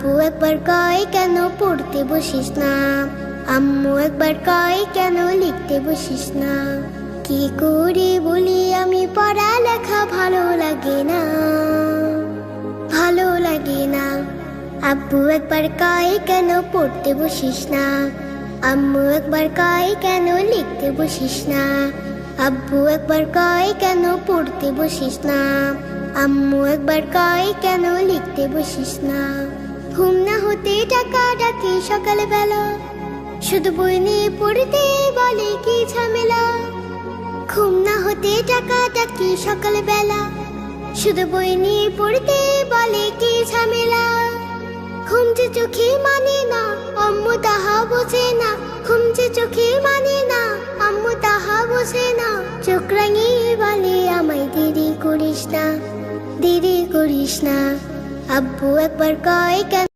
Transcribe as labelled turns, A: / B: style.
A: আব্বু একবার কয় কেন পড়তে বসিস না, আম্মু একবার কয় কেন লিখতে বসিস না। কি করে বলি আমি পড়ালেখা ভালো লাগে না, ভালো লাগে না। আব্বু একবার কয় কেন পড়তে বসিস না, আম্মু একবার কয় কেন লিখতে বসিস না। আব্বু একবার কয় কেন পড়তে বসিস না, আম্মু একবার কয় কেন লিখতে বসিস না। ঘুম না হতে টাকা ডাকি সকালবেলা, শুধু বই নিয়ে পড়তে বলে কি ঝামেলা। ঘুম না হতে টাকা ডাকি সকালবেলা, শুধু বই নিয়ে পড়তে বলে কি ঝামেলা। ঘুম যে চোখে মানে না, আম্মু তাহা বোঝে না। ঘুম যে চোখে মানে না, আম্মু তাহা বোঝে না। চোখ রাঙিয়ে বলে আমায় দেরি করিস না, দেরি করিস না। আব্বু একবার কয় কেন